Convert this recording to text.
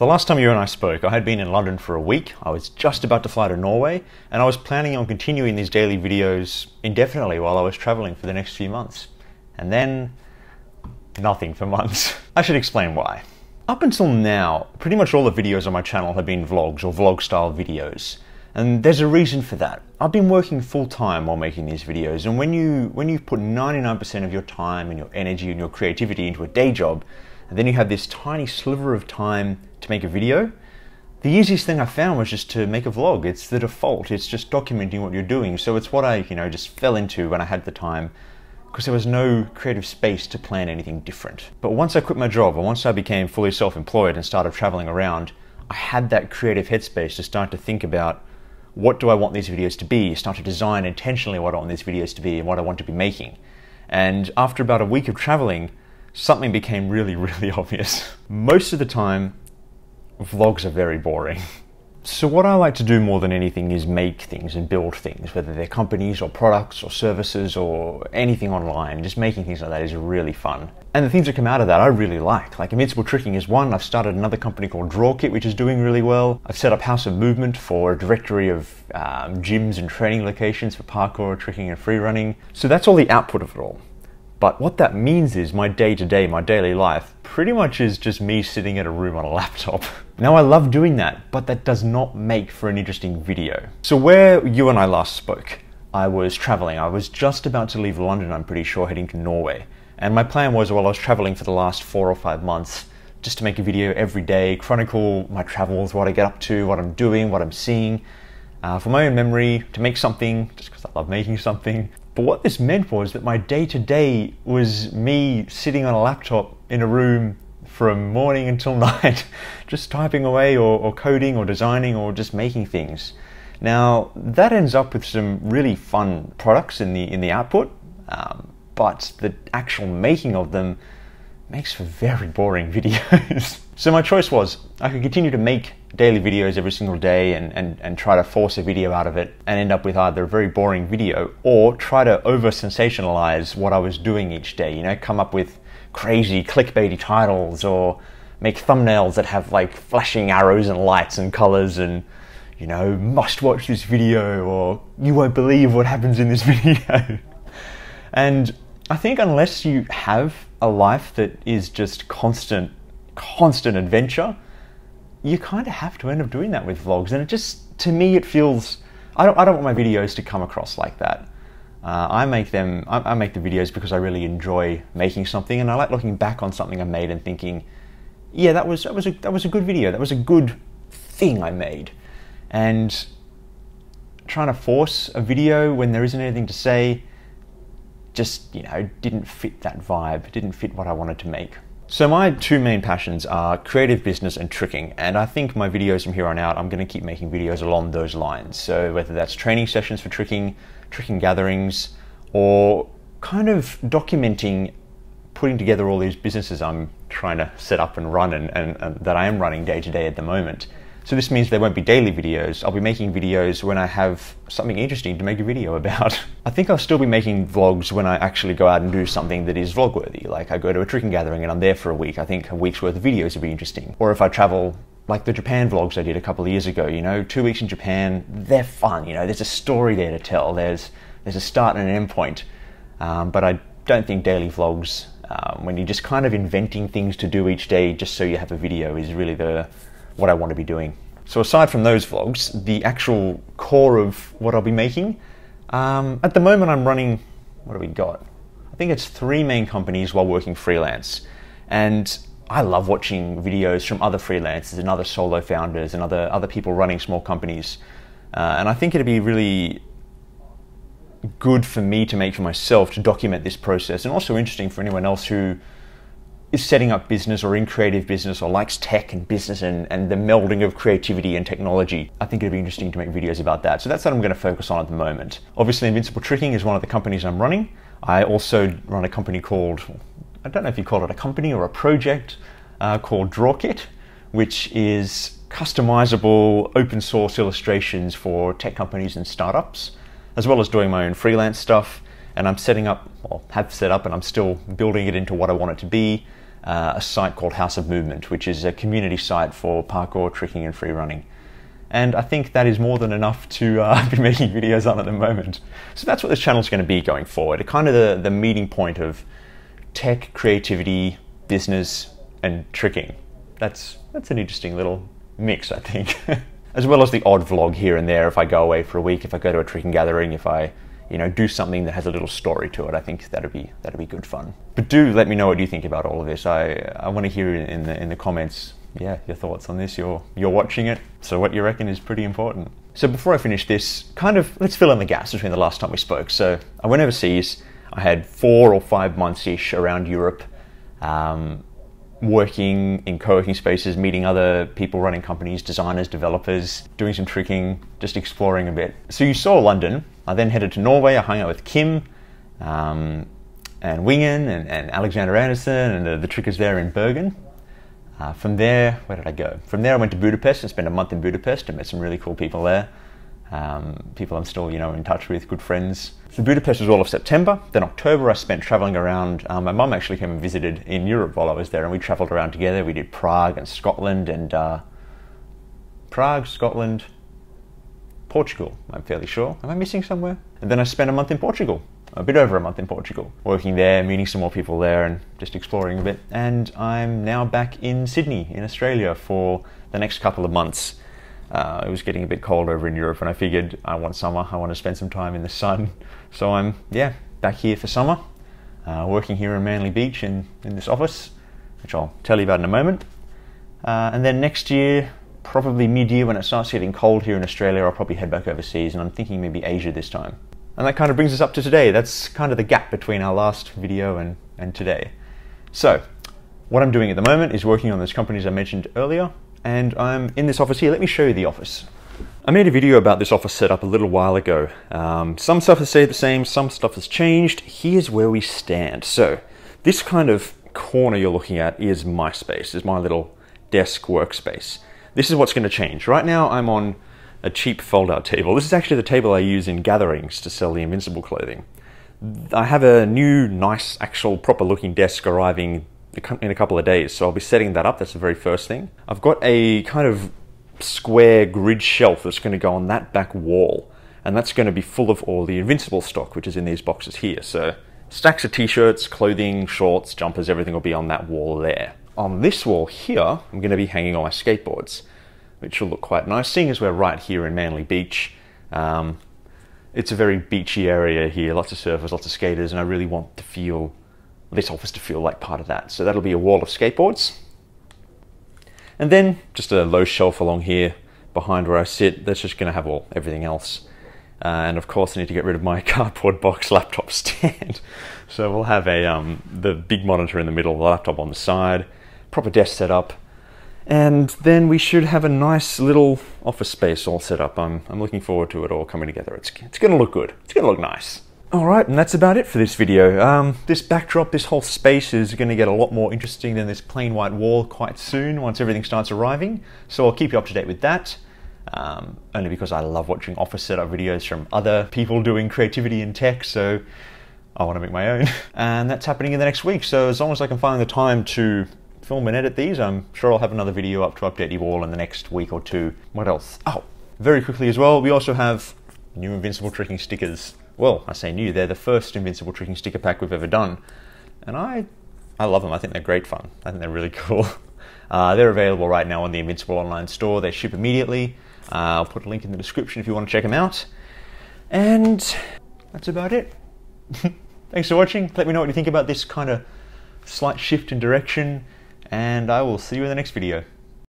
The last time you and I spoke, I had been in London for a week. I was just about to fly to Norway, and I was planning on continuing these daily videos indefinitely while I was traveling for the next few months. And then, nothing for months. I should explain why. Up until now, pretty much all the videos on my channel have been vlogs or vlog-style videos. And there's a reason for that. I've been working full-time while making these videos, and when you put 99% of your time and your energy and your creativity into a day job, and then you have this tiny sliver of time to make a video, the easiest thing I found was just to make a vlog. It's the default. It's just documenting what you're doing. So it's what I, just fell into when I had the time, because there was no creative space to plan anything different. But once I quit my job, and once I became fully self-employed and started traveling around, I had that creative headspace to start to think about, what do I want these videos to be? Start to design intentionally what I want these videos to be and what I want to be making. And after about a week of traveling, something became really, really obvious. Most of the time, vlogs are very boring. So what I like to do more than anything is make things and build things, whether they're companies or products or services or anything online. Just making things like that is really fun. And the things that come out of that I really like. Like Invincible Tricking is one. I've started another company called Drawkit, which is doing really well. I've set up House of Movement for a directory of gyms and training locations for parkour, tricking and free running. So that's all the output of it all. But what that means is my day-to-day, my daily life, pretty much is just me sitting in a room on a laptop. Now I love doing that, but that does not make for an interesting video. So where you and I last spoke, I was traveling. I was just about to leave London, I'm pretty sure, heading to Norway. And my plan was, while I was traveling for the last 4 or 5 months, just to make a video every day, chronicle my travels, what I get up to, what I'm doing, what I'm seeing, for my own memory, to make something, just because I love making something. But what this meant was that my day-to-day was me sitting on a laptop in a room from morning until night, just typing away or coding or designing or just making things. Now, that ends up with some really fun products in the output, but the actual making of them makes for very boring videos. So my choice was, I could continue to make daily videos every single day and try to force a video out of it and end up with either a very boring video or try to over-sensationalize what I was doing each day, come up with crazy clickbaity titles or make thumbnails that have like flashing arrows and lights and colors and, must watch this video or you won't believe what happens in this video. And I think unless you have a life that is just constant adventure, you kind of have to end up doing that with vlogs. And it just, to me, it feels, I don't want my videos to come across like that. I make the videos because I really enjoy making something, and I like looking back on something I made and thinking, yeah, that was a good video. That was a good thing I made. And trying to force a video when there isn't anything to say just, didn't fit that vibe, didn't fit what I wanted to make. So my two main passions are creative business and tricking, and I think my videos from here on out, I'm going to keep making videos along those lines. So whether that's training sessions for tricking gatherings, or kind of documenting, putting together all these businesses I'm trying to set up and run and that I am running day to day at the moment. So this means there won't be daily videos. I'll be making videos when I have something interesting to make a video about. I think I'll still be making vlogs when I actually go out and do something that is vlog-worthy. Like I go to a tricking gathering and I'm there for a week. I think a week's worth of videos would be interesting. Or if I travel, like the Japan vlogs I did a couple of years ago, 2 weeks in Japan, they're fun. There's a story there to tell. There's a start and an end point. But I don't think daily vlogs, when you're just kind of inventing things to do each day just so you have a video, is really what I want to be doing. So aside from those vlogs, the actual core of what I'll be making, at the moment I'm running, what do we got? I think it's 3 main companies while working freelance. And I love watching videos from other freelancers and other solo founders and other people running small companies. And I think it'd be really good for me to make for myself to document this process, and also interesting for anyone else who is setting up business or in creative business or likes tech and business and the melding of creativity and technology. I think it'd be interesting to make videos about that. So that's what I'm going to focus on at the moment. Obviously, Invincible Tricking is one of the companies I'm running. I also run a company called, I don't know if you call it a company or a project, called Drawkit, which is customizable open source illustrations for tech companies and startups, as well as doing my own freelance stuff. And I'm setting up, well, have set up, and I'm still building it into what I want it to be. a site called House of Movement, which is a community site for parkour, tricking and free running. And I think that is more than enough to be making videos on at the moment. So that's what this channel is going to be going forward. Kind of the meeting point of tech, creativity, business, and tricking. That's an interesting little mix, I think. As well as the odd vlog here and there if I go away for a week, if I go to a tricking gathering, if I do something that has a little story to it. I think that'd be good fun. But do let me know what you think about all of this. I want to hear in the comments, yeah, your thoughts on this. You're watching it, so what you reckon is pretty important. So before I finish this, let's fill in the gaps between the last time we spoke. So I went overseas. I had 4 or 5 months-ish around Europe, working in co-working spaces, meeting other people running companies, designers, developers, doing some tricking, just exploring a bit. So you saw London. I then headed to Norway. I hung out with Kim and Wingen and Alexander Anderson and the trickers there in Bergen. From there, where did I go? From there I went to Budapest and spent a month in Budapest and met some really cool people there. People I'm still in touch with, good friends. So Budapest was all of September. Then October I spent traveling around. My mum actually came and visited in Europe while I was there, and we traveled around together. We did Prague and Scotland and Portugal, I'm fairly sure. Am I missing somewhere? And then I spent a month in Portugal, a bit over a month in Portugal, working there, meeting some more people there and just exploring a bit. And I'm now back in Sydney in Australia for the next couple of months. It was getting a bit cold over in Europe and I figured I want summer, I want to spend some time in the sun. So I'm, back here for summer, working here in Manly Beach in this office, which I'll tell you about in a moment. And then next year, probably mid-year when it starts getting cold here in Australia, I'll probably head back overseas, and I'm thinking maybe Asia this time. And that kind of brings us up to today. That's kind of the gap between our last video and today. So, what I'm doing at the moment is working on those companies I mentioned earlier, and I'm in this office here. Let me show you the office. I made a video about this office setup a little while ago. Some stuff has stayed the same, some stuff has changed. Here's where we stand. So, this kind of corner you're looking at is my space, is my little desk workspace. This is what's going to change. Right now I'm on a cheap fold-out table. This is actually the table I use in gatherings to sell the Invincible clothing. I have a new, nice, actual, proper-looking desk arriving in a couple of days, so I'll be setting that up. That's the very first thing. I've got a kind of square grid shelf that's going to go on that back wall, and that's going to be full of all the Invincible stock, which is in these boxes here. So stacks of t-shirts, clothing, shorts, jumpers, everything will be on that wall there. On this wall here, I'm going to be hanging all my skateboards, which will look quite nice, seeing as we're right here in Manly Beach. It's a very beachy area here, lots of surfers, lots of skaters, and I really want this office to feel like part of that. So that'll be a wall of skateboards. And then just a low shelf along here behind where I sit, that's just going to have everything else. And of course I need to get rid of my cardboard box laptop stand. So we'll have the big monitor in the middle, the laptop on the side, proper desk set up, and then we should have a nice little office space all set up. I'm looking forward to it all coming together. It's going to look good. It's going to look nice. Alright, and that's about it for this video. This backdrop, this whole space is going to get a lot more interesting than this plain white wall quite soon once everything starts arriving. So I'll keep you up to date with that. Only because I love watching office setup videos from other people doing creativity and tech, so I want to make my own. And that's happening in the next week, so as long as I can find the time to film and edit these, I'm sure I'll have another video up to update you all in the next week or two. What else? Oh, very quickly as well, we also have new Invincible tricking stickers. Well, I say new, they're the first Invincible tricking sticker pack we've ever done. And I love them, I think they're great fun. I think they're really cool. They're available right now on the Invincible online store. They ship immediately. I'll put a link in the description if you want to check them out. And that's about it. Thanks for watching. Let me know what you think about this kind of slight shift in direction, and I will see you in the next video.